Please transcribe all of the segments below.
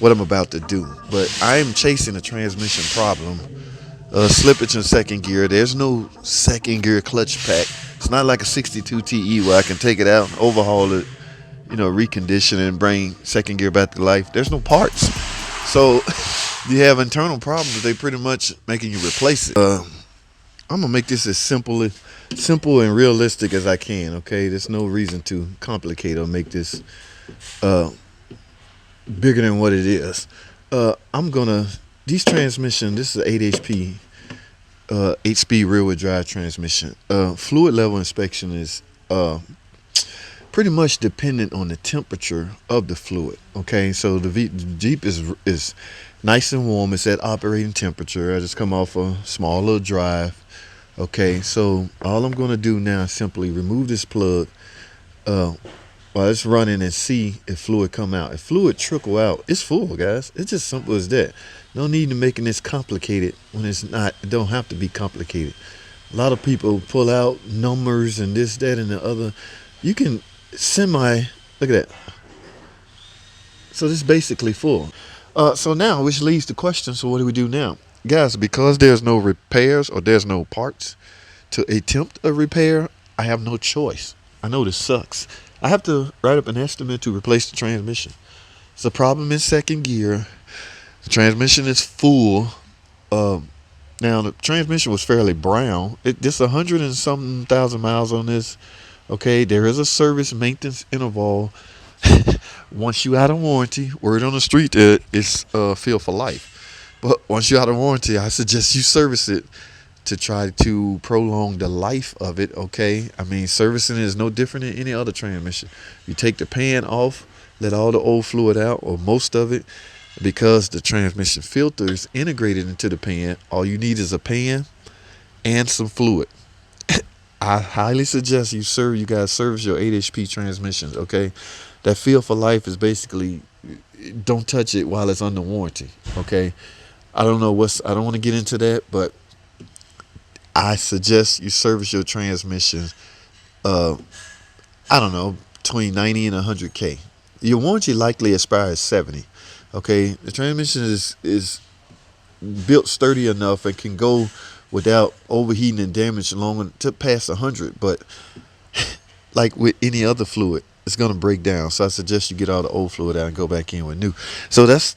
what I'm about to do. But I am chasing a transmission problem. Slippage in second gear. There's no second gear clutch pack. It's not like a 62 TE where I can take it out, overhaul it, recondition it and bring second gear back to life. There's no parts. So you have internal problems. They pretty much making you replace it. I'm gonna make this as simple and realistic as I can. Okay, there's no reason to complicate or make this bigger than what it is. These transmission. This is an 8 HP, 8-speed rear-wheel drive transmission. Fluid level inspection is pretty much dependent on the temperature of the fluid. Okay, so the Jeep is nice and warm. It's at operating temperature. I just come off a small little drive. Okay, so all I'm gonna do now is simply remove this plug while it's running and see if fluid come out. If fluid trickle out, it's full, guys. It's just simple as that. No need to making this complicated when it's not. It don't have to be complicated. A lot of people pull out numbers and this, that, and the other. You can look at that. So this is basically full. So now, which leads to question, so what do we do now? Guys, because there's no repairs or there's no parts to attempt a repair, I have no choice. I know this sucks. I have to write up an estimate to replace the transmission. It's a problem in second gear. The transmission is full. Now the transmission was fairly brown. This 100 and something thousand miles on this. Okay, there is a service maintenance interval. Once you out of warranty, word on the street that it's feel for life. But once you're out of warranty, I suggest you service it to try to prolong the life of it. Okay, I mean, servicing is no different than any other transmission. You take the pan off, let all the old fluid out, or most of it. Because the transmission filter is integrated into the pan, all you need is a pan and some fluid. I highly suggest you guys service your 8 HP transmissions. Okay, that feel for life is basically don't touch it while it's under warranty. Okay, I don't want to get into that, but I suggest you service your transmissions. I don't know, between 90 and 100K. Your warranty likely expires 70. Okay, the transmission is built sturdy enough and can go without overheating and damage long to past 100. But like with any other fluid, it's gonna break down. So I suggest you get all the old fluid out and go back in with new. So that's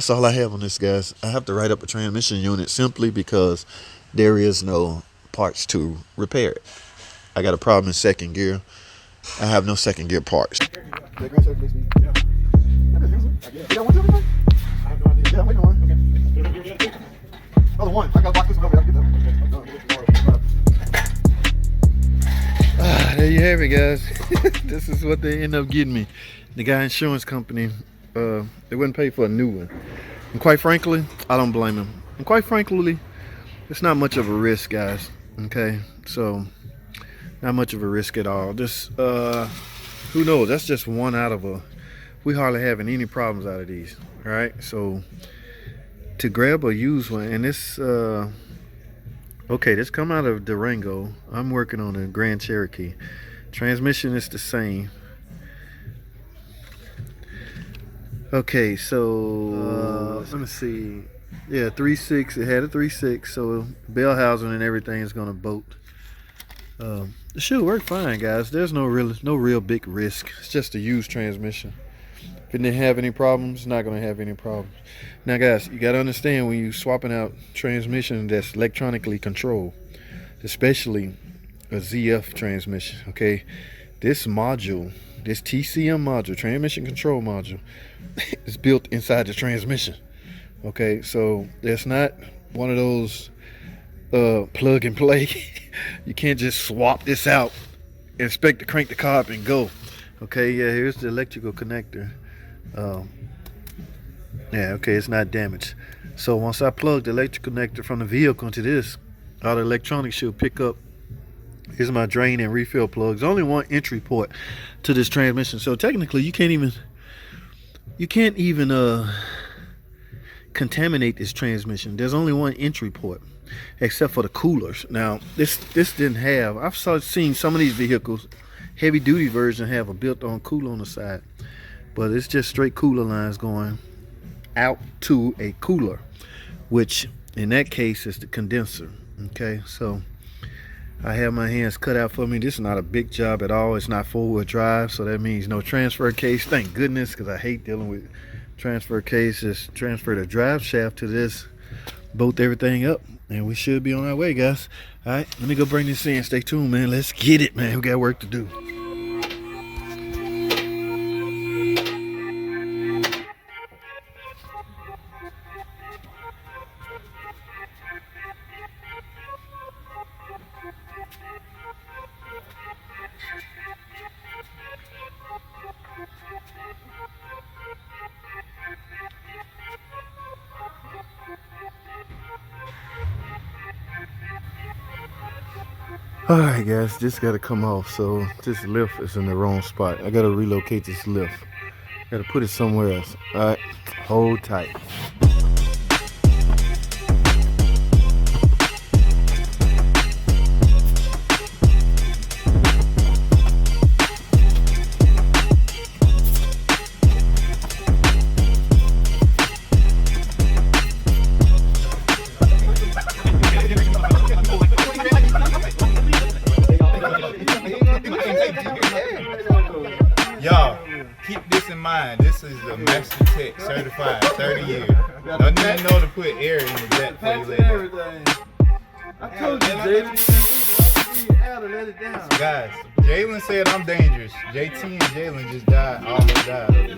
all I have on this, guys. I have to write up a transmission unit simply because there is no parts to repair it. I got a problem in second gear. I have no second gear parts. You got one to everybody? I have no idea. Yeah, I'm waiting on one. Okay. Oh, the one. I got to lock this one over. I get that. There you have it, guys. This is what they end up getting me. The guy insurance company, they wouldn't pay for a new one. And quite frankly, I don't blame him. And quite frankly, it's not much of a risk, guys. Okay, so not much of a risk at all. Just who knows? That's just one out of a. We hardly having any problems out of these. All right, so to grab a used one, and this okay, this come out of Durango. I'm working on a Grand Cherokee. Transmission is the same. Okay, so let me see. Yeah, 3.6. It had a 3.6, so bell housing and everything is gonna bolt. It should work fine, guys. There's no real big risk. It's just a used transmission. If it didn't have any problems, it's not going to have any problems. Now, guys, you got to understand when you're swapping out transmission that's electronically controlled, especially a ZF transmission, okay? This module, this TCM module, transmission control module, is built inside the transmission, okay? So it's not one of those plug and play. You can't just swap this out, expect to crank the car up and go. Okay, yeah, here's the electrical connector. Yeah, okay, it's not damaged. So once I plug the electrical connector from the vehicle into this, all the electronics should pick up. Here's my drain and refill plugs. Only one entry port to this transmission. So technically you can't even contaminate this transmission. There's only one entry port, except for the coolers. Now this didn't have. I've seen some of these vehicles, heavy duty version, have a built-on cooler on the side, but it's just straight cooler lines going out to a cooler, which in that case is the condenser. Okay, so I have my hands cut out for me. This is not a big job at all. It's not 4-wheel drive, so that means no transfer case. Thank goodness, because I hate dealing with transfer cases. Transfer the drive shaft to this, bolt everything up, and we should be on our way, guys. All right, let me go bring this in. Stay tuned, man. Let's get it, man. We got work to do. All right, guys, this got to come off. So this lift is in the wrong spot. I got to relocate this lift. Got to put it somewhere else. All right, hold tight. Y'all, keep this in mind. This is a Master Tech certified 30 years. Don't even know to put air in the jack before you let it. I told you, Jalen. Let it down. Guys, Jalen said I'm dangerous. JT and Jalen just died, almost died.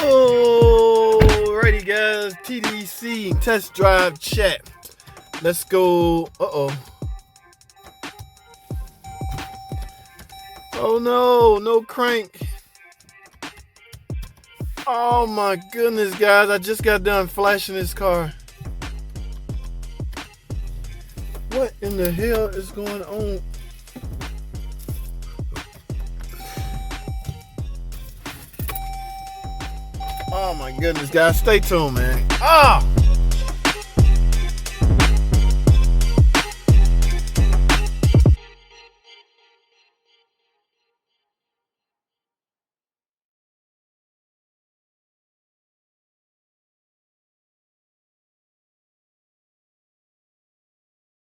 Alrighty, guys, TDC test drive chat. Let's go. Oh no, no crank. Oh my goodness, guys, I just got done flashing this car. What in the hell is going on? Oh my goodness, guys, stay tuned, man. Ah!